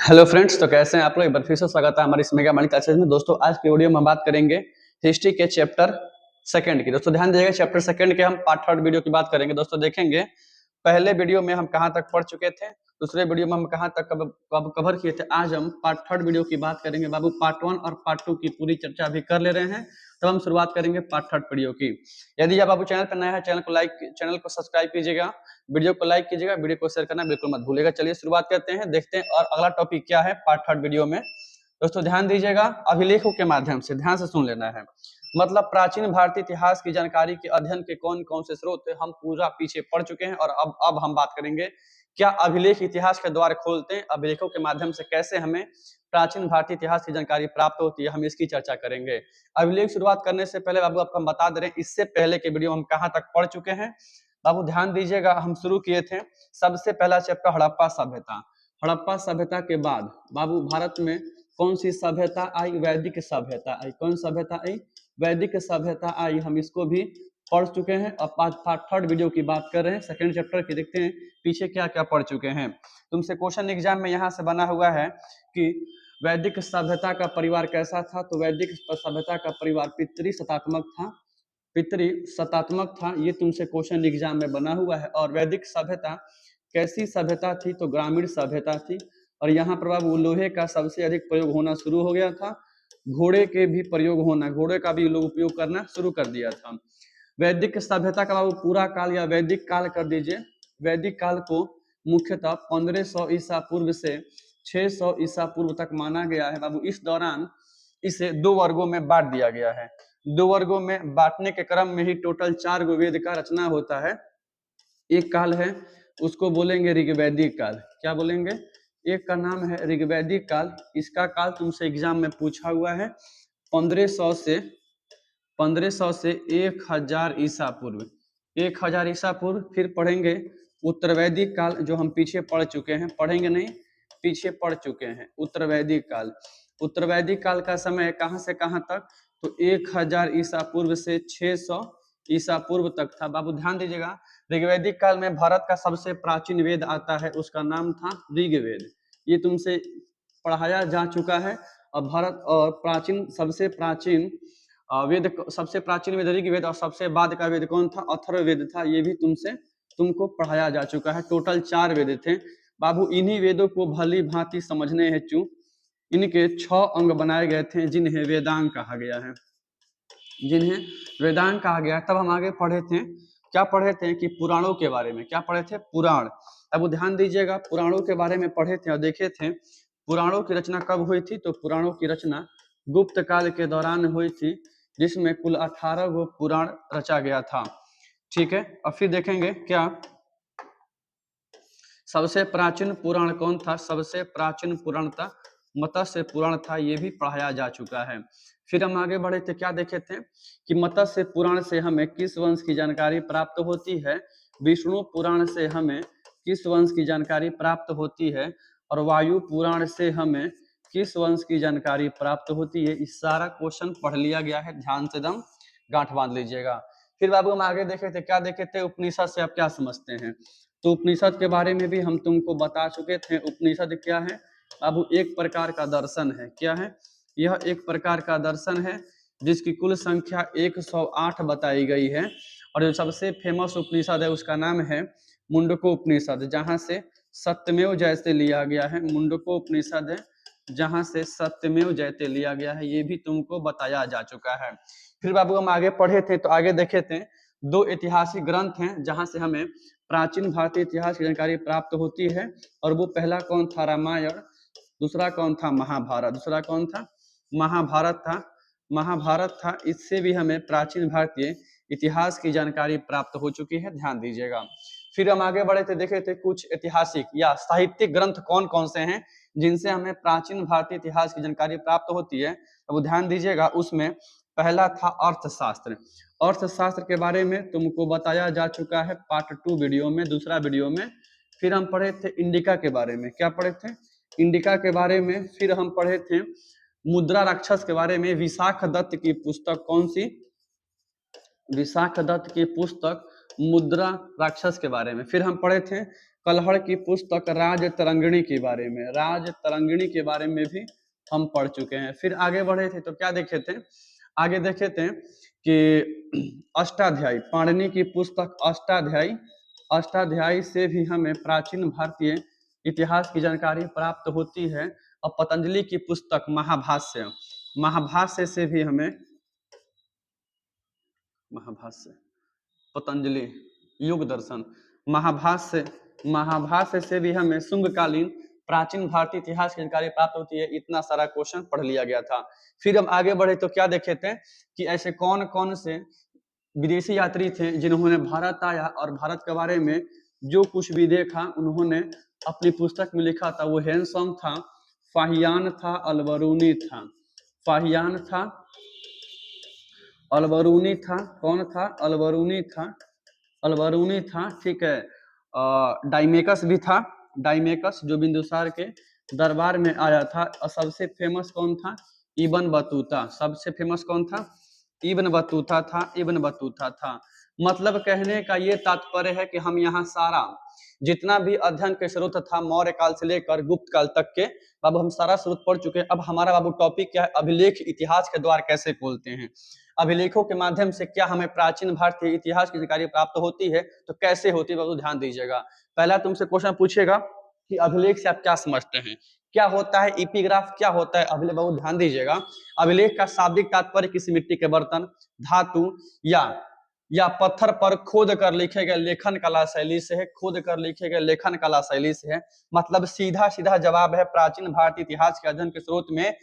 Hello friends, तो कैसे हैं आप लोग। एक बार फिर से स्वागत है हमारी इस मेगा मनी क्लासेस में। दोस्तों आज की वीडियो में हम बात करेंगे हिस्ट्री के चैप्टर सेकंड की। दोस्तों ध्यान दीजिएगा, चैप्टर सेकंड के हम पार्ट थर्ड वीडियो की बात करेंगे। दोस्तों देखेंगे पहले वीडियो में हम कहां तक पढ़ चुके थे, दूसरे वीडियो में हम कहां तक कवर किए थे। आज हम पार्ट थर्ड वीडियो की बात करेंगे। बाबू पार्ट वन और पार्ट टू की पूरी चर्चा अभी कर ले रहे हैं, तब हम शुरुआत करेंगे पार्ट थर्ड वीडियो की। यदि आप बाबू चैनल पर नया है, चैनल को सब्सक्राइब कीजिएगा, वीडियो को लाइक कीजिएगा, वीडियो को शेयर करना बिल्कुल मत भूलिएगा। चलिए शुरुआत करते हैं, देखते हैं और अगला टॉपिक क्या है पार्ट थर्ड वीडियो में। दोस्तों ध्यान दीजिएगा, अभिलेखों के माध्यम से ध्यान से सुन लेना है। मतलब प्राचीन भारतीय इतिहास की जानकारी के अध्ययन के कौन कौन से स्रोत थे, हम पूरा पीछे पढ़ चुके हैं। और अब हम बात करेंगे क्या अभिलेख इतिहास के द्वार खोलते हैं, अभिलेखों के माध्यम से कैसे हमें प्राचीन भारतीय इतिहास की जानकारी प्राप्त होती है, हम इसकी चर्चा करेंगे। अभिलेख शुरुआत करने से पहले बाबू आपको हम बता दे रहे हैं, इससे पहले के वीडियो हम कहां तक पढ़ चुके हैं। बाबू ध्यान दीजिएगा, हम शुरू किए थे सबसे पहला चैप्टर हड़प्पा सभ्यता। हड़प्पा सभ्यता के बाद बाबू भारत में कौन सी सभ्यता आई, वैदिक सभ्यता आई। कौन सभ्यता आई, वैदिक सभ्यता आई। हम इसको भी पढ़ चुके हैं। अब पार्ट थर्ड वीडियो की बात कर रहे हैं, सेकंड चैप्टर की। देखते हैं पीछे क्या क्या पढ़ चुके हैं। तुमसे क्वेश्चन एग्जाम में यहाँ से बना हुआ है कि वैदिक सभ्यता का परिवार कैसा था। तो वैदिक सभ्यता का परिवार पितृ सत्तात्मक था, पितृ सत्तात्मक था, ये तुमसे क्वेश्चन एग्जाम में बना हुआ है। और वैदिक सभ्यता कैसी सभ्यता थी, तो ग्रामीण सभ्यता थी। और यहाँ पर बाबू लोहे का सबसे अधिक प्रयोग होना शुरू हो गया था, घोड़े के भी प्रयोग होना, घोड़े का भी लोग उपयोग करना शुरू कर दिया था। वैदिक सभ्यता का बाबू पूरा काल या वैदिक काल कर दीजिए। वैदिक काल को मुख्यतः 1500 ईसा पूर्व से 600 ईसा पूर्व तक माना गया है। बाबू इस दौरान इसे दो वर्गों में बांट दिया गया है। दो वर्गों में बांटने के क्रम में ही टोटल 4 गो वेद का रचना होता है। एक काल है, उसको बोलेंगे ऋग्वैदिक काल। क्या बोलेंगे, एक का नाम है ऋग्वैदिक काल। इसका काल तुमसे एग्जाम में पूछा हुआ है 1500 से 1000 ईसा पूर्व। 1000 ईसा पूर्व। फिर पढ़ेंगे उत्तरवैदिक काल, जो हम पीछे पढ़ चुके हैं, पढ़ेंगे नहीं, पीछे पढ़ चुके हैं। उत्तरवैदिक काल, उत्तरवैदिक काल का समय कहां से कहां तक, तो 1000 ईसा पूर्व से 600 ईसा पूर्व तक था। बाबू ध्यान दीजिएगा, ऋग्वैदिक काल में भारत का सबसे प्राचीन वेद आता है, उसका नाम था ऋग्वेद। ये तुमसे पढ़ाया जा चुका है। और भारत और प्राचीन सबसे प्राचीन वेद, सबसे प्राचीन वेद ऋग्वेद और सबसे बाद का वेद कौन था, अथर्ववेद था। ये भी तुमको पढ़ाया जा चुका है। टोटल 4 वेद थे बाबू। इन्हीं वेदों को भली भांति समझने हेतु इनके 6 अंग बनाए गए थे, जिन्हें वेदांग कहा गया है, जिन्हें वेदांग कहा गया। तब हम आगे पढ़े थे, क्या पढ़े थे कि पुराणों के बारे में। क्या पढ़े थे, पुराण। अब ध्यान दीजिएगा, पुराणों के बारे में पढ़े थे और देखे थे पुराणों की रचना कब हुई थी। तो पुराणों की रचना गुप्त काल के दौरान हुई थी, जिसमें कुल 18 गो पुराण रचा गया था। ठीक है, अब फिर देखेंगे क्या सबसे प्राचीन पुराण कौन था। सबसे प्राचीन पुराण था मत्स्य पुराण था, ये भी पढ़ाया जा चुका है। फिर हम आगे बढ़े थे, क्या देखे थे कि मत्स्य पुराण से हमें किस वंश की जानकारी प्राप्त होती है, विष्णु पुराण से हमें किस वंश की जानकारी प्राप्त होती है, और वायु पुराण से हमें किस वंश की जानकारी प्राप्त होती है। इस सारा क्वेश्चन पढ़ लिया गया है, ध्यान से एकदम गांठ बांध लीजिएगा। फिर बाबू हम आगे देखे थे, क्या देखे थे, उपनिषद से आप क्या समझते हैं। तो उपनिषद के बारे में भी हम तुमको बता चुके थे। उपनिषद क्या है बाबू, एक प्रकार का दर्शन है। क्या है, यह एक प्रकार का दर्शन है जिसकी कुल संख्या 108 बताई गई है। और जो सबसे फेमस उपनिषद है उसका नाम है मुंडको उपनिषद, जहां से सत्यमेव जयते लिया गया है। मुंडको उपनिषद है जहां से सत्यमेव जयते लिया गया है, ये भी तुमको बताया जा चुका है। फिर बाबू हम आगे पढ़े थे, तो आगे देखे थे 2 ऐतिहासिक ग्रंथ हैं जहां से हमें प्राचीन भारतीय इतिहास की जानकारी प्राप्त होती है। और वो पहला कौन था, रामायण। दूसरा कौन था, महाभारत। दूसरा कौन था, महाभारत था। महाभारत था, इससे भी हमें प्राचीन भारतीय इतिहास की जानकारी प्राप्त हो चुकी है, ध्यान दीजिएगा। फिर हम आगे बढ़े थे, देखे थे कुछ ऐतिहासिक या साहित्यिक ग्रंथ कौन कौन से हैं जिनसे हमें प्राचीन भारतीय इतिहास की जानकारी प्राप्त होती है। अब ध्यान दीजिएगा, उसमें पहला था अर्थशास्त्र। अर्थशास्त्र के बारे में तुमको बताया जा चुका है पार्ट 2 वीडियो में, दूसरा वीडियो में। फिर हम पढ़े थे इंडिका के बारे में। क्या पढ़े थे, इंडिका के बारे में। फिर हम पढ़े थे मुद्रा राक्षस के बारे में। विशाख दत्त की पुस्तक कौन सी, विशाख दत्त की पुस्तक मुद्रा राक्षस के बारे में। फिर हम पढ़े थे कलहड़ की पुस्तक राज तरंगिणी के बारे में, राज तरंगिणी के बारे में भी हम पढ़ चुके हैं। फिर आगे बढ़े थे तो क्या देखे थे, आगे देखे थे कि अष्टाध्यायी, पाणिनि की पुस्तक अष्टाध्यायी, अष्टाध्यायी से भी हमें प्राचीन भारतीय इतिहास की जानकारी प्राप्त होती है। और पतंजलि की पुस्तक महाभाष्य, महाभाष्य से भी हमें, महाभाष्य पतंजलि युग दर्शन, महाभाष्य, महाभाष्य से भी हमें शुंगकालीन प्राचीन भारतीय इतिहास की जानकारी प्राप्त होती है। इतना सारा क्वेश्चन पढ़ लिया गया था। फिर हम आगे बढ़े तो क्या देखे थे कि ऐसे कौन कौन से विदेशी यात्री थे जिन्होंने भारत आया और भारत के बारे में जो कुछ भी देखा उन्होंने अपनी पुस्तक में लिखा था। वो हैंसम था, फाहियान था, अलबरूनी था, फाहियान था, अलबरूनी था, कौन था, अलबरूनी था, अलबरूनी था, ठीक है। डाइमेकस भी था, डाइमेकस जो बिंदुसार के दरबार में आया था। और सबसे फेमस कौन था, इब्न बतूता, सबसे फेमस कौन था, इब्न बतूता था, इब्न बतूता था। मतलब कहने का ये तात्पर्य है कि हम यहाँ सारा जितना भी अध्ययन के स्रोत था मौर्य काल से लेकर गुप्त काल तक के, बाबू हम सारा स्रोत पढ़ चुके हैं। अब हमारा बाबू टॉपिक क्या है, अभिलेख इतिहास के द्वार कैसे खोलते हैं, अभिलेखों के माध्यम से क्या हमें प्राचीन भारतीय इतिहास की जानकारी प्राप्त होती है, तो कैसे होती है बाबू ध्यान दीजिएगा। पहला तुमसे क्वेश्चन पूछेगा कि अभिलेख से आप क्या समझते हैं, क्या होता है इपिग्राफ, क्या होता है अभिलेख, बाबू ध्यान दीजिएगा। अभिलेख का शाब्दिक तात्पर्य किसी मिट्टी के बर्तन, धातु या पत्थर पर खोद कर लिखे गए लेखन कला शैली से है, खोद कर लिखे गए लेखन कला शैली से है। मतलब सीधा सीधा जवाब है, प्राचीन भारतीय इतिहास के अध्ययन के स्रोत में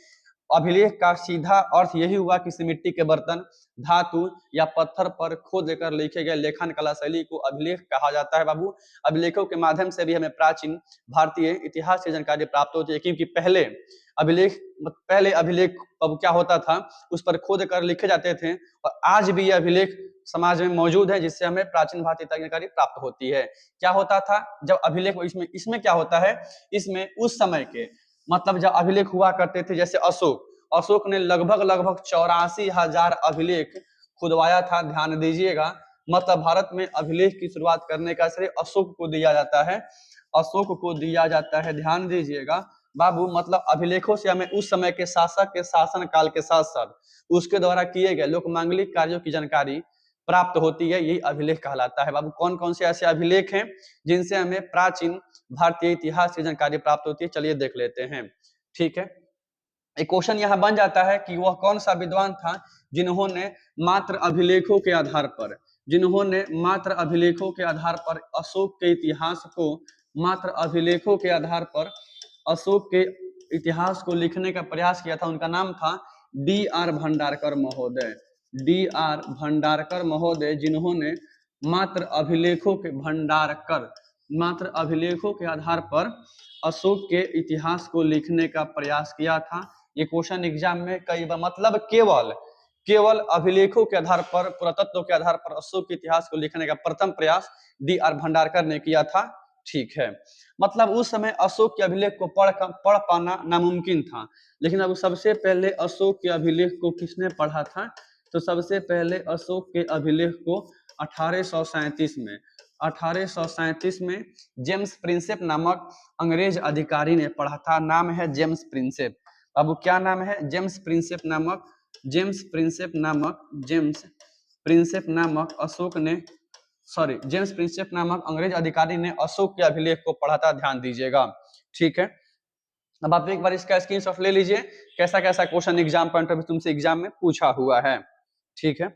अभिलेख का सीधा अर्थ यही हुआ कि मिट्टी के बर्तन, धातु या पत्थर पर खोद कर लिखे गए लेखन कला शैली को अभिलेख कहा जाता है बाबू। अभिलेखों के माध्यम से भी हमें प्राचीन भारतीय इतिहास की जानकारी प्राप्त होती है, क्योंकि पहले अभिलेख अब क्या होता था, उस पर खोद कर लिखे जाते थे। और आज भी ये अभिलेख समाज में मौजूद है, जिससे हमें प्राचीन भारतीय जानकारी प्राप्त होती है। क्या होता था जब अभिलेख, इसमें क्या होता है, इसमें उस समय के मतलब जब अभिलेख हुआ करते थे, जैसे अशोक ने लगभग 84,000 अभिलेख खुदवाया था। ध्यान दीजिएगा, मतलब भारत में अभिलेख की शुरुआत करने का श्रेय अशोक को दिया जाता है, अशोक को दिया जाता है। ध्यान दीजिएगा बाबू, मतलब अभिलेखों से हमें उस समय के शासक के शासन काल के साथ साथ उसके द्वारा किए गए लोक मांगलिक कार्यों की जानकारी प्राप्त होती है, यही अभिलेख कहलाता है। बाबू कौन कौन से ऐसे अभिलेख हैं जिनसे हमें प्राचीन भारतीय इतिहास की जानकारी प्राप्त होती है, चलिए देख लेते हैं। ठीक है, एक क्वेश्चन यहाँ बन जाता है कि वह कौन सा विद्वान था जिन्होंने मात्र अभिलेखों के आधार पर, जिन्होंने मात्र अभिलेखों के आधार पर अशोक के इतिहास को, मात्र अभिलेखों के आधार पर अशोक के इतिहास को लिखने का प्रयास किया था। उनका नाम था D.R. भंडारकर महोदय, D.R. भंडारकर महोदय, जिन्होंने मात्र अभिलेखों के, भंडारकर, मात्र अभिलेखों के आधार पर अशोक के इतिहास को लिखने का प्रयास किया था। ये क्वेश्चन एग्जाम में कई बार, मतलब केवल अभिलेखों के आधार पर, पुरातत्व के आधार पर अशोक के इतिहास को लिखने का प्रथम प्रयास D.R. भंडारकर ने किया था। ठीक है, मतलब उस समय अशोक के अभिलेख को पढ़ पाना नामुमकिन था। लेकिन अब सबसे पहले अशोक के अभिलेख को किसने पढ़ा था, तो सबसे पहले अशोक के अभिलेख को 1837 में जेम्स प्रिंसेप नामक अंग्रेज अधिकारी ने पढ़ा था। नाम है जेम्स प्रिंसेप। अब क्या नाम है, जेम्स प्रिंसेप नामक अशोक ने, जेम्स प्रिंसेप नामक अंग्रेज अधिकारी ने अशोक के अभिलेख को पढ़ा था। ध्यान दीजिएगा, ठीक है। अब आप एक बार इसका स्क्रीनशॉट ले लीजिए, कैसा कैसा question exam point of view तुमसे एग्जाम में पूछा हुआ है। ठीक है,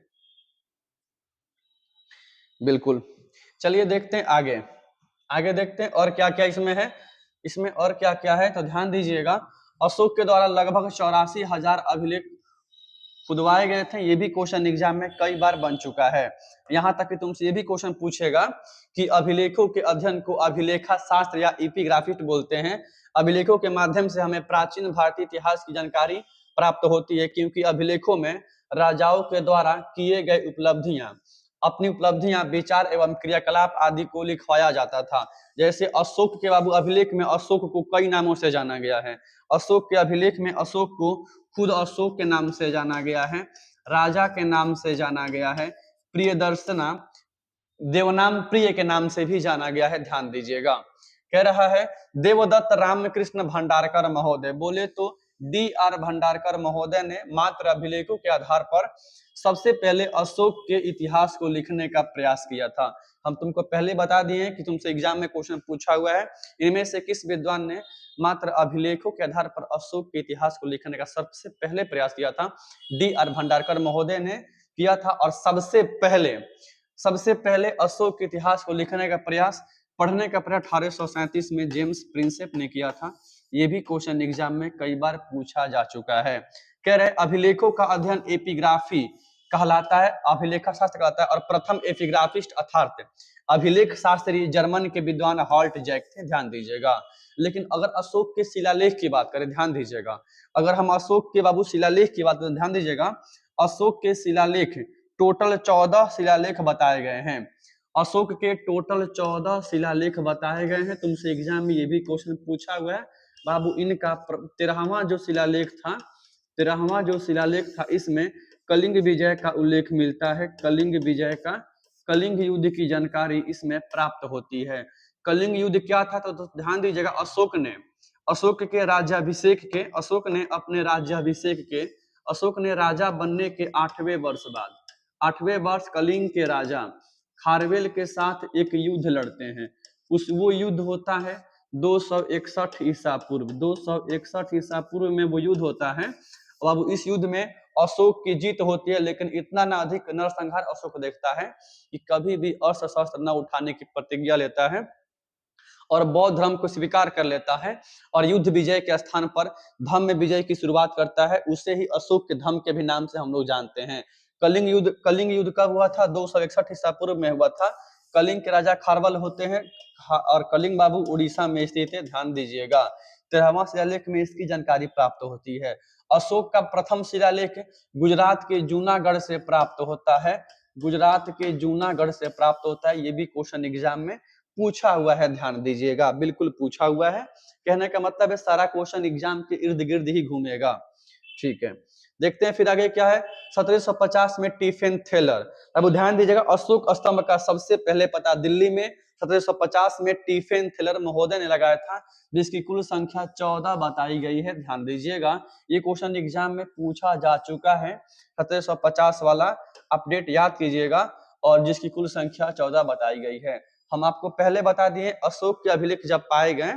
बिल्कुल। चलिए देखते हैं आगे देखते हैं और क्या क्या इसमें है, इसमें और क्या क्या है, तो ध्यान दीजिएगा। अशोक के द्वारा लगभग 84,000 अभिलेख खुदवाए गए थे। ये भी क्वेश्चन एग्जाम में कई बार बन चुका है। यहाँ तक कि तुमसे ये भी क्वेश्चन पूछेगा कि अभिलेखों के अध्ययन को अभिलेखा शास्त्र या एपिग्राफिस्ट बोलते हैं। अभिलेखों के माध्यम से हमें प्राचीन भारतीय इतिहास की जानकारी प्राप्त होती है, क्योंकि अभिलेखों में राजाओं के द्वारा किए गए उपलब्धियां, अपनी उपलब्धियां, विचार एवं क्रियाकलाप आदि को लिखवाया जाता था। जैसे अशोक के बाबू अभिलेख में अशोक को कई नामों से जाना गया है। अशोक के अभिलेख में अशोक को खुद अशोक के नाम से जाना गया है, राजा के नाम से जाना गया है, प्रियदर्शना देवनाम प्रिय के नाम से भी जाना गया है, ध्यान दीजिएगा। कह रहा है देवदत्त रामकृष्ण भंडारकर महोदय, बोले तो D.R. भंडारकर महोदय ने मात्र अभिलेखों के आधार पर सबसे पहले अशोक के इतिहास को लिखने का प्रयास किया था। हम तुमको पहले बता दिए हैं कि तुमसे एग्जाम में क्वेश्चन पूछा हुआ है, इनमें से किस विद्वान ने मात्र अभिलेखों के आधार पर अशोक के इतिहास को लिखने का सबसे पहले प्रयास किया था? D.R. भंडारकर महोदय ने किया था। और सबसे पहले अशोक के इतिहास को लिखने का प्रयास, पढ़ने का प्रयास 1837 में जेम्स प्रिंसेप ने किया था। ये भी क्वेश्चन एग्जाम में कई बार पूछा जा चुका है। कह रहे अभिलेखों का अध्ययन एपिग्राफी कहलाता है, अभिलेखा शास्त्र कहलाता है। और प्रथम एपिग्राफिस्ट अर्थात अभिलेख शास्त्री जर्मन के विद्वान हॉल्ट जैक थे, ध्यान दीजिएगा। लेकिन अगर अशोक के शिलालेख की बात करें, ध्यान दीजिएगा, अगर हम अशोक के बाबू शिलालेख की बात करें, ध्यान दीजिएगा, अशोक के शिलालेख टोटल 14 शिलालेख बताए गए हैं। अशोक के टोटल 14 शिलालेख बताए गए हैं। तुमसे एग्जाम में ये भी क्वेश्चन पूछा हुआ है बाबू। इनका 13वां जो शिलालेख था, इसमें कलिंग विजय का उल्लेख मिलता है। कलिंग युद्ध की जानकारी इसमें प्राप्त होती है। कलिंग युद्ध क्या था तो ध्यान दीजिएगा, अशोक ने राजा बनने के 8वें वर्ष बाद, 8वें वर्ष कलिंग के राजा खारवेल के साथ एक युद्ध लड़ते हैं। वो युद्ध होता है 261 ईसा पूर्व, 261 ईसा पूर्व में वो युद्ध होता है। अब इस युद्ध में अशोक की जीत होती है, लेकिन इतना ना अधिक नरसंहार अशोक देखता है कि कभी भी अस्त्र शस्त्र न उठाने की प्रतिज्ञा लेता है और बौद्ध धर्म को स्वीकार कर लेता है और युद्ध विजय के स्थान पर धम्म विजय की शुरुआत करता है। उसे ही अशोक के धम्म के भी नाम से हम लोग जानते हैं। कलिंग युद्ध कब हुआ था? 261 ईसा पूर्व में हुआ था। कलिंग के राजा खारवल होते हैं और कलिंग बाबू उड़ीसा में स्थित है, ध्यान दीजिएगा। 13वां शिलालेख में इसकी जानकारी प्राप्त होती है। अशोक का प्रथम शिलालेख गुजरात के जूनागढ़ से प्राप्त होता है। ये भी क्वेश्चन एग्जाम में पूछा हुआ है, ध्यान दीजिएगा, बिल्कुल पूछा हुआ है। कहने का मतलब है सारा क्वेश्चन एग्जाम के इर्द गिर्द ही घूमेगा। ठीक है, देखते हैं फिर आगे क्या है। 1750 में टिफिन थेलर, अब ध्यान दीजिएगा, अशोक स्तंभ का सबसे पहले पता दिल्ली में 1750 में टिफिन थेलर महोदय ने लगाया था, जिसकी कुल संख्या 14 बताई गई है, ध्यान दीजिएगा। ये क्वेश्चन एग्जाम में पूछा जा चुका है, 1750 वाला अपडेट याद कीजिएगा, और जिसकी कुल संख्या 14 बताई गई है। हम आपको पहले बता दिए अशोक के अभिलेख जब पाए गए,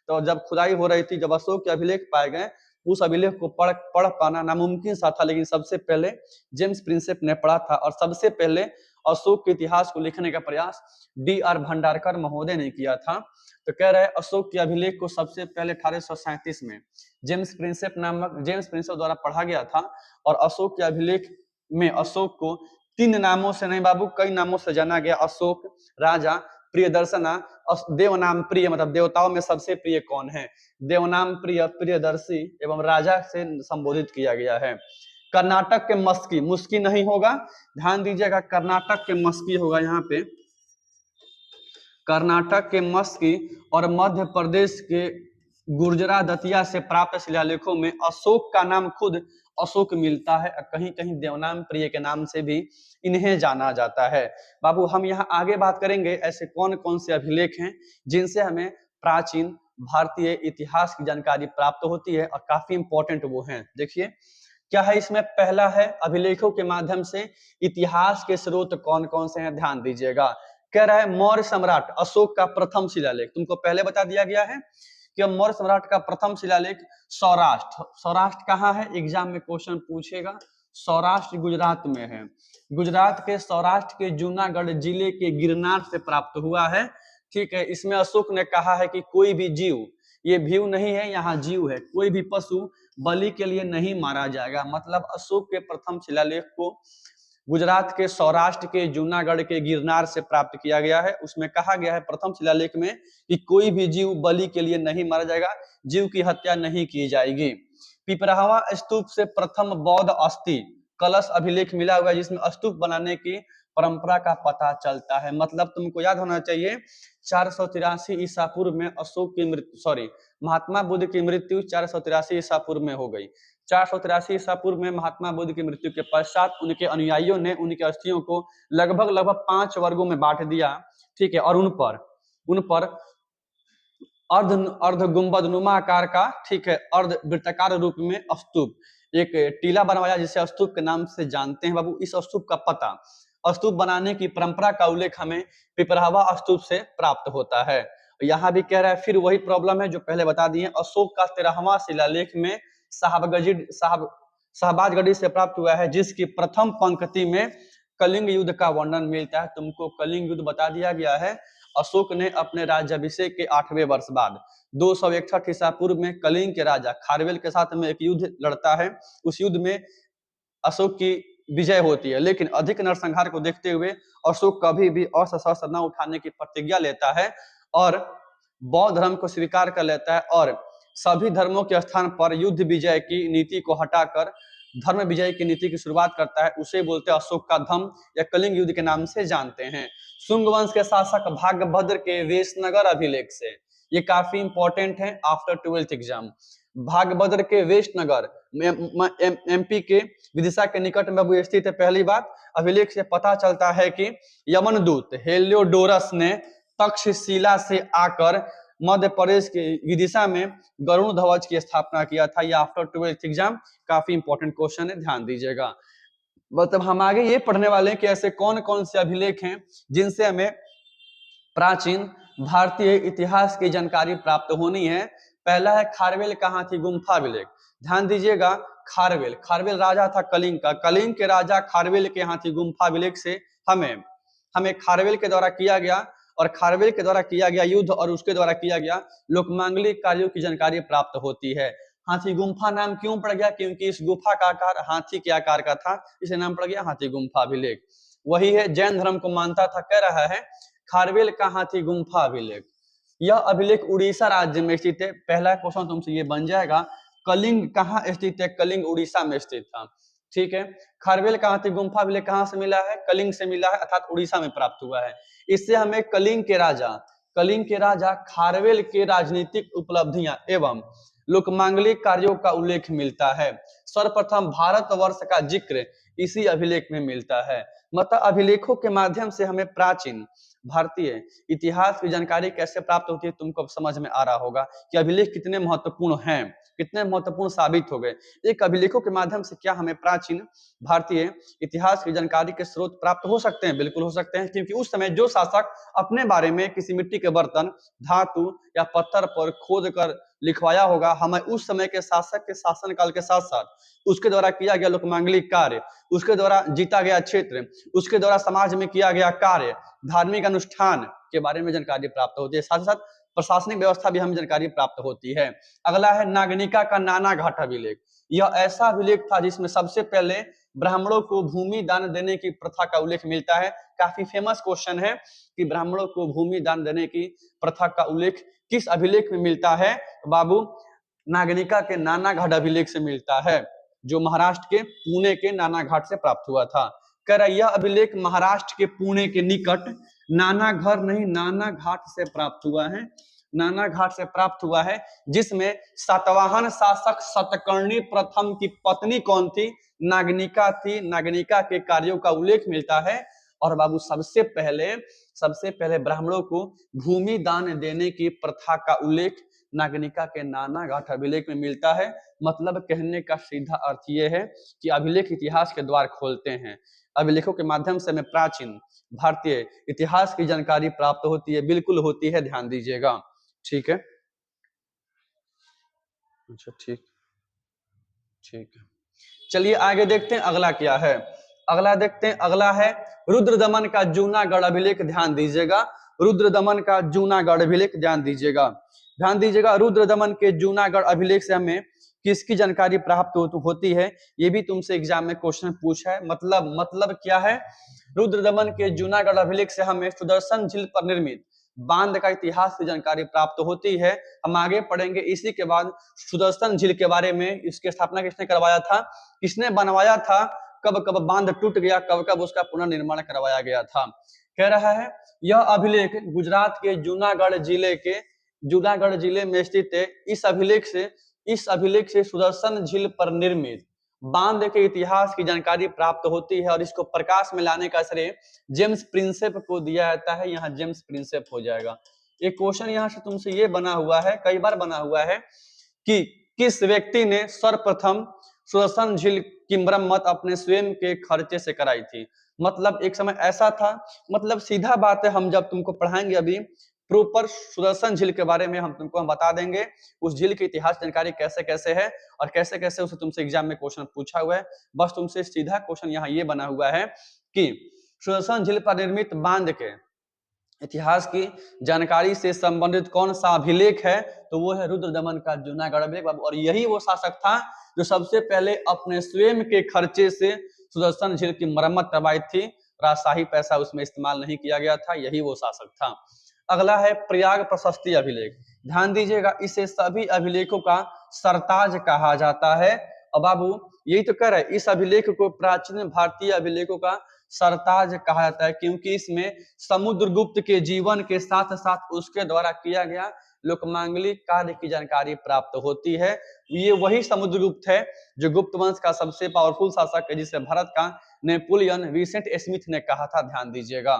तो जब खुदाई हो रही थी, जब अशोक के अभिलेख पाए गए, उस अभिलेख को पढ़ पाना नामुमकिन सा था, लेकिन सबसे पहले जेम्स प्रिंसेप ने पढ़ा था और सबसे पहले अशोक के इतिहास को लिखने का प्रयास D.R. भंडारकर महोदय ने किया था। तो कह रहे अशोक के अभिलेख को सबसे पहले 1837 में जेम्स प्रिंसेप द्वारा पढ़ा गया था। और अशोक के अभिलेख में अशोक को 3 नामों से नहीं बाबू, कई नामों से जाना गया। अशोक, राजा, प्रियदर्शना, देवनाम प्रिय, मतलब देवताओं में सबसे प्रिय कौन है, देवनाम प्रिय, प्रियदर्शी एवं राजा से संबोधित किया गया है। कर्नाटक के मुस्की नहीं होगा, ध्यान दीजिएगा, कर्नाटक के मस्की होगा यहाँ पे। कर्नाटक के मस्की और मध्य प्रदेश के गुर्जरा दतिया से प्राप्त शिलालेखों में अशोक का नाम खुद अशोक मिलता है, कहीं कहीं देवनाम प्रिय के नाम से भी इन्हें जाना जाता है। बाबू हम यहाँ आगे बात करेंगे ऐसे कौन कौन से अभिलेख हैं जिनसे हमें प्राचीन भारतीय इतिहास की जानकारी प्राप्त होती है, और काफी इंपॉर्टेंट वो हैं। देखिए क्या है इसमें, पहला है अभिलेखों के माध्यम से इतिहास के स्रोत कौन कौन से हैं, ध्यान दीजिएगा। कह रहा है मौर्य सम्राट अशोक का प्रथम शिलालेख, तुमको पहले बता दिया गया है कि मौर्य सम्राट का प्रथम शिलालेख सौराष्ट्र कहाँ है, एग्जाम में क्वेश्चन पूछेगा। सौराष्ट्र गुजरात में है। गुजरात के सौराष्ट्र के जूनागढ़ जिले के गिरनार से प्राप्त हुआ है। ठीक है, इसमें अशोक ने कहा है कि कोई भी जीव, ये भीव नहीं है, यहाँ जीव है, कोई भी पशु बलि के लिए नहीं मारा जाएगा। मतलब अशोक के प्रथम शिलालेख को गुजरात के सौराष्ट्र के जूनागढ़ के गिरनार से प्राप्त किया गया है। उसमें कहा गया है प्रथम शिलालेख में कि कोई भी जीव बलि के लिए नहीं मारा जाएगा, जीव की हत्या नहीं की जाएगी। पिपरावा स्तूप से प्रथम बौद्ध अस्थि कलश अभिलेख मिला हुआ है, जिसमें स्तूप बनाने की परंपरा का पता चलता है। मतलब तुमको याद होना चाहिए 483 ईसा पूर्व में महात्मा बुद्ध की मृत्यु 483 ईसा पूर्व में हो गई। 483 ईसा पूर्व में महात्मा बुद्ध की मृत्यु के पश्चात उनके अनुयायियों ने उनकी अस्थियों को लगभग 5 वर्गों में बांट दिया, ठीक है, और उन पर अर्ध अर्ध गुंबदनुमा आकार का, ठीक है, अर्ध वृत्ताकार रूप में स्तूप, एक टीला बनवाया जिसे स्तूप के नाम से जानते हैं बाबू। इस स्तूप का पता, स्तूप बनाने की परंपरा का उल्लेख हमें पिपरावा स्तूप से प्राप्त होता है। यहाँ भी कह रहा है, फिर वही प्रॉब्लम है जो पहले बता दिए, अशोक का 13वां शिलालेख में शाहबाजगढ़ी से प्राप्त हुआ है, जिसकी प्रथम पंक्ति में कलिंग युद्ध का वर्णन मिलता है। तुमको कलिंग युद्ध बता दिया गया है। अशोक ने अपने राज्याभिषेक के 8वें वर्ष बाद 261 ईसा पूर्व में कलिंग के राजा खारवेल के साथ में एक युद्ध लड़ता है। उस युद्ध में अशोक की विजय होती है, लेकिन अधिक नरसंहार को देखते हुए अशोक कभी भी अस्त्र न उठाने की प्रतिज्ञा लेता है और बौद्ध धर्म को स्वीकार कर लेता है और सभी धर्मों के स्थान पर युद्ध विजय की नीति को हटाकर धर्म विजय की नीति की शुरुआत करता है। उसे बोलते हैं अशोक का धम्म या कलिंग युद्ध के नाम से जानते हैं। शुंग वंश के शासक भागभद्र के वेशनगर अभिलेख से, ये काफी इंपॉर्टेंट है आफ्टर 12th एग्जाम। भागभद्र के वेशनगर एमपी के विदिशा के निकट में स्थित है। पहली बात, अभिलेख से पता चलता है कि यमनदूत हेलियोडोरस ने तक्षशिला से आकर मध्य प्रदेश के विदिशा में गरुड़ ध्वज की स्थापना किया था। यह आफ्टर 12th एग्जाम काफी इंपॉर्टेंट क्वेश्चन है, ध्यान दीजिएगा। मतलब हम आगे ये पढ़ने वाले हैं कि ऐसे कौन कौन से अभिलेख हैं जिनसे हमें प्राचीन भारतीय इतिहास की जानकारी प्राप्त होनी है। पहला है खारवेल का हाथी गुम्फा अभिलेख। ध्यान दीजिएगा, खारवेल राजा था कलिंग का। कलिंग के राजा खारवेल के हाथी गुम्फा अभिलेख से हमें खारवेल के द्वारा किया गया और खारवेल के द्वारा किया गया युद्ध और उसके द्वारा किया गया लोकमांगलिक कार्यों की जानकारी प्राप्त होती है। हाथी गुम्फा नाम क्यों पड़ गया? क्योंकि इस गुफा का आकार हाथी के आकार का था, इसे नाम पड़ गया हाथी गुम्फा अभिलेख। वही है, जैन धर्म को मानता था। कह रहा है खारवेल का हाथी गुम्फा अभिलेख, यह अभिलेख उड़ीसा राज्य में स्थित है। पहला क्वेश्चन तुमसे ये बन जाएगा, कलिंग कहाँ स्थित है? कलिंग उड़ीसा में स्थित था, ठीक है। खारवेल का हाथी गुम्फा अभिलेख कहाँ से मिला है? कलिंग से मिला है, अर्थात उड़ीसा में प्राप्त हुआ है। इससे हमें कलिंग के राजा खारवेल के राजनीतिक उपलब्धियां एवं लोकमांगलिक कार्यों का उल्लेख मिलता है। सर्वप्रथम भारतवर्ष का जिक्र इसी अभिलेख में मिलता है। मतलब अभिलेखों के माध्यम से हमें प्राचीन भारतीय इतिहास की जानकारी कैसे प्राप्त होती है, तुमको अब समझ में आ रहा होगा कि अभिलेख कितने महत्वपूर्ण हैं, कितने महत्वपूर्ण साबित हो गए। एक अभिलेखों के माध्यम से क्या हमें प्राचीन भारतीय इतिहास की जानकारी के स्रोत प्राप्त हो सकते हैं? बिल्कुल हो सकते हैं, क्योंकि उस समय जो शासक अपने बारे में किसी मिट्टी के बर्तन, धातु या पत्थर पर खोद कर लिखवाया होगा, हमें उस समय के शासक के शासन काल के साथ साथ उसके द्वारा किया गया लोकमांगलिक कार्य, उसके द्वारा जीता गया क्षेत्र, उसके द्वारा समाज में किया गया कार्य, धार्मिक अनुष्ठान के बारे में जानकारी प्राप्त होती है। साथ ही साथ प्रशासनिक व्यवस्था भी हमें जानकारी प्राप्त होती है। अगला है नागनिका का नाना घाट अभिलेख। यह ऐसा अभिलेख था जिसमें सबसे पहले ब्राह्मणों को भूमि दान देने की प्रथा का उल्लेख मिलता है। काफी फेमस क्वेश्चन है कि ब्राह्मणों को भूमि दान देने की प्रथा का उल्लेख किस अभिलेख में मिलता है? बाबू, नागनिका के नाना घाट अभिलेख से मिलता है, जो महाराष्ट्र के पुणे के नाना घाट से प्राप्त हुआ था। कह रहा यह अभिलेख महाराष्ट्र के पुणे के निकट नाना घाट से प्राप्त हुआ है। नाना घाट से प्राप्त हुआ है, जिसमें सातवाहन शासक सतकर्णी प्रथम की पत्नी कौन थी? नागनिका थी। नागनिका के कार्यों का उल्लेख मिलता है। और बाबू, सबसे पहले ब्राह्मणों को भूमि दान देने की प्रथा का उल्लेख नागनिका के नाना घाट अभिलेख में मिलता है। मतलब कहने का सीधा अर्थ यह है कि अभिलेख इतिहास के द्वार खोलते हैं। अभिलेखों के माध्यम से हमें प्राचीन भारतीय इतिहास की जानकारी प्राप्त होती है, बिल्कुल होती है, ध्यान दीजिएगा, ठीक है। अच्छा, ठीक है। चलिए आगे देखते हैं अगला क्या है। अगला है रुद्रदमन का जूनागढ़ अभिलेख। ध्यान दीजिएगा, रुद्रदमन का जूनागढ़ अभिलेख, ध्यान दीजिएगा। रुद्रदमन के जूनागढ़ अभिलेख से हमें किसकी जानकारी प्राप्त होती है? ये भी तुमसे एग्जाम में क्वेश्चन पूछा है। मतलब क्या है? रुद्रदमन के जूनागढ़ अभिलेख से हमें सुदर्शन झील पर निर्मित बांध का इतिहास की जानकारी प्राप्त होती है। हम आगे पढ़ेंगे इसी के बाद सुदर्शन झील के बारे में। इसकी स्थापना किसने करवाया था, किसने बनवाया था, कब कब बांध टूट गया, कब कब उसका पुनर्निर्माण करवाया गया था। कह रहा है यह अभिलेख गुजरात के जूनागढ़ जिले में स्थित है। इस अभिलेख से इस अभिलेख से सुदर्शन झील पर निर्मित बांध के इतिहास की जानकारी प्राप्त होती है और इसको प्रकाश में लाने का श्रेय जेम्स प्रिंसेप को दिया जाता है। यहाँ जेम्स प्रिंसेप हो जाएगा। एक क्वेश्चन यहाँ से तुमसे ये बना हुआ है, कई बार बना हुआ है कि किस व्यक्ति ने सर्वप्रथम सुदर्शन झील की मरम्मत अपने स्वयं के खर्चे से कराई थी। मतलब एक समय ऐसा था, मतलब सीधा बात है, हम जब तुमको पढ़ाएंगे अभी प्रॉपर सुदर्शन झील के बारे में हम बता देंगे, उस झील की इतिहास जानकारी कैसे कैसे है और कैसे कैसे उसे तुमसे एग्जाम में क्वेश्चन पूछा हुआ है। बस तुमसे सीधा क्वेश्चन यहाँ ये बना हुआ है कि सुदर्शन झील पर निर्मित बांध के इतिहास की जानकारी से संबंधित कौन सा अभिलेख है, तो वो है रुद्रदमन का जूनागढ़ अभिलेख। और यही वो शासक था जो सबसे पहले अपने स्वयं के खर्चे से सुदर्शन झील की मरम्मत करवाई थी। राजशाही पैसा उसमें इस्तेमाल नहीं किया गया था, यही वो शासक था। अगला है प्रयाग प्रशस्ति अभिलेख। ध्यान दीजिएगा, इसे सभी अभिलेखों का सरताज कहा जाता है। और बाबू यही तो कह रहा है, इस अभिलेख को प्राचीन भारतीय अभिलेखों का सरताज कहा जाता है, क्योंकि इसमें समुद्रगुप्त के जीवन के साथ साथ उसके द्वारा किया गया लोकमांगलिक कार्य की जानकारी प्राप्त होती है। ये वही समुद्रगुप्त है जो गुप्त वंश का सबसे पावरफुल शासक है, जिसे भारत का नेपोलियन विंसेंट स्मिथ ने कहा था। ध्यान दीजिएगा,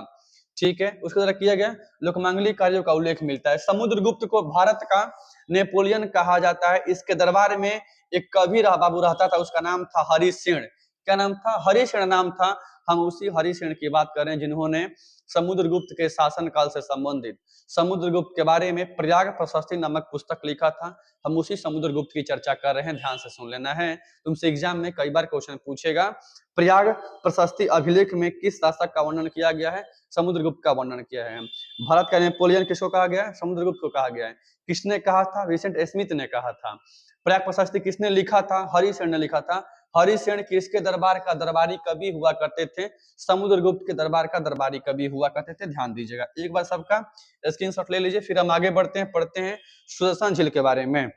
ठीक है। उसके द्वारा किया गया लोकमांगलिक कार्यों का उल्लेख मिलता है। समुद्रगुप्त को भारत का नेपोलियन कहा जाता है। इसके दरबार में एक कवि बाबू रहता था, उसका नाम था हरिसेन। क्या नाम था? हरिसेन नाम था। हम उसी हरिसेन की बात कर रहे हैं जिन्होंने समुद्रगुप्त के शासनकाल से संबंधित समुद्रगुप्त के बारे में प्रयाग प्रशस्ति नामक पुस्तक लिखा था। हम उसी समुद्रगुप्त की चर्चा कर रहे हैं, ध्यान से सुन लेना है, तुमसे एग्जाम में कई बार क्वेश्चन पूछेगा। प्रयाग प्रशस्ति अभिलेख में किस शासक का वर्णन किया गया है? समुद्रगुप्त का वर्णन किया है। भारत का नेपोलियन किसको कहा गया है? समुद्रगुप्त को कहा गया है। किसने कहा था? विंसेंट स्मिथ ने कहा था। प्रयाग प्रशस्ति किसने लिखा था? हरिसेन ने लिखा था। हरिसेन किसके दरबार का दरबारी कवि हुआ करते थे? समुद्रगुप्त के दरबार का दरबारी कवि हुआ करते थे। ध्यान दीजिएगा, एक बार सबका स्क्रीनशॉट ले लीजिए, फिर हम आगे बढ़ते हैं, पढ़ते हैं सुदर्शन झील के बारे में।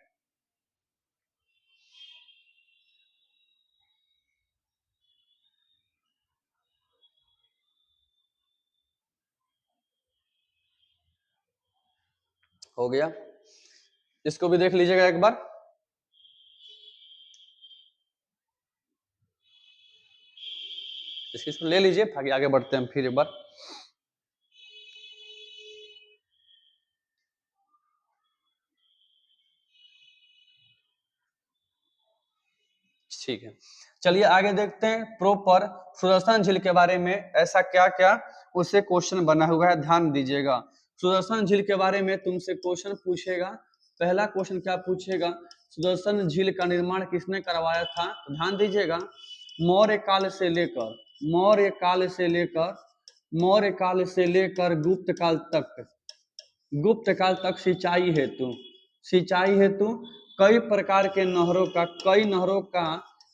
हो गया, इसको भी देख लीजिएगा एक बार। इसको ले लीजिए, आगे बढ़ते हैं फिर एक बार। ठीक है, चलिए आगे देखते हैं प्रॉपर सुदर्शन झील के बारे में। ऐसा क्या क्या उससे क्वेश्चन बना हुआ है, ध्यान दीजिएगा। सुदर्शन झील के बारे में तुमसे क्वेश्चन पूछेगा। पहला क्वेश्चन क्या पूछेगा? सुदर्शन झील का निर्माण किसने करवाया था? तो ध्यान दीजिएगा, मौर्य काल से लेकर मौर्य काल से लेकर मौर्य काल से लेकर गुप्त काल तक सिंचाई हेतु कई नहरों का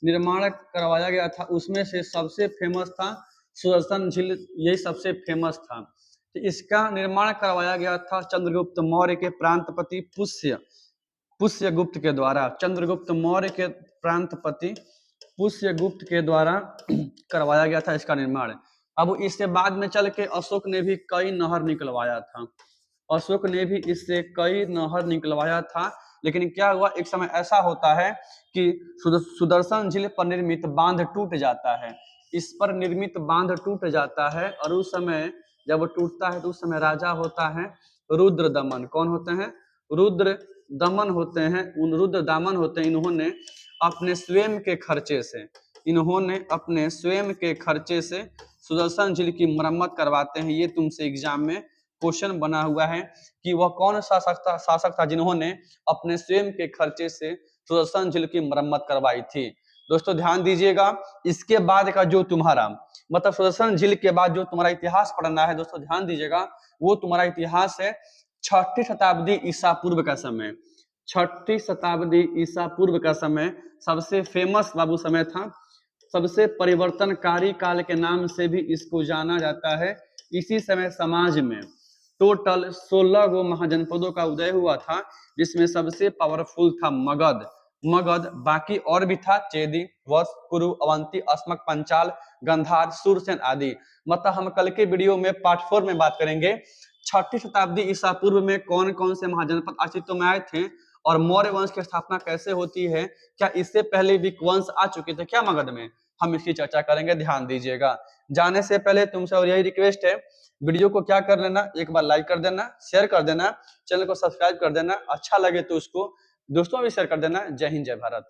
निर्माण करवाया गया था। उसमें से सबसे फेमस था सुदर्शन झील, यही सबसे फेमस था। तो इसका निर्माण करवाया गया था चंद्रगुप्त मौर्य के प्रांतपति पुष्यगुप्त के द्वारा। चंद्रगुप्त मौर्य के प्रांतपति पुष्यगुप्त के द्वारा करवाया गया था इसका निर्माण। अब इससे बाद में चल के अशोक ने भी कई नहर निकलवाया था। अशोक ने भी इससे कई नहर निकलवाया था। लेकिन क्या हुआ, एक समय ऐसा होता है कि सुदर्शन झील पर निर्मित बांध टूट जाता है। इस पर निर्मित बांध टूट जाता है और उस समय जब टूटता है तो उस समय राजा होता है रुद्रदमन। कौन होते हैं? रुद्रदमन होते हैं। रुद्रदामन होते हैं। इन्होंने अपने स्वयं के खर्चे से सुदर्शन झील की मरम्मत करवाते हैं। ये तुमसे एग्जाम में क्वेश्चन बना हुआ है कि वह कौन शासक था जिन्होंने अपने स्वयं के खर्चे से सुदर्शन झील की मरम्मत करवाई थी। दोस्तों ध्यान दीजिएगा, इसके बाद का जो तुम्हारा मतलब सुदर्शन झील के बाद जो तुम्हारा इतिहास पढ़ना है दोस्तों, ध्यान दीजिएगा, वो तुम्हारा इतिहास है 6ठी शताब्दी ईसा पूर्व का समय। 6ठी शताब्दी ईसा पूर्व का समय सबसे फेमस बाबू समय था। सबसे परिवर्तनकारी काल के नाम से भी इसको जाना जाता है। इसी समय समाज में टोटल 16 गो महाजनपदों का उदय हुआ था, जिसमें सबसे पावरफुल था मगध, बाकी और भी था चेदी, वत्स, कुरु, अवंती, अस्मक, पंचाल, गंधार, सूरसेन आदि। मतलब हम कल के वीडियो में पार्ट 4 में बात करेंगे 6ठी शताब्दी ईसा पूर्व में कौन कौन से महाजनपद अस्तित्व में आए थे और मौर्य वंश की स्थापना कैसे होती है, क्या इससे पहले विक वंश आ चुके थे क्या मगध में, हम इसकी चर्चा करेंगे, ध्यान दीजिएगा। जाने से पहले तुमसे और यही रिक्वेस्ट है, वीडियो को क्या कर लेना, एक बार लाइक कर देना, शेयर कर देना, चैनल को सब्सक्राइब कर देना, अच्छा लगे तो उसको दोस्तों भी शेयर कर देना। जय हिंद जय भारत।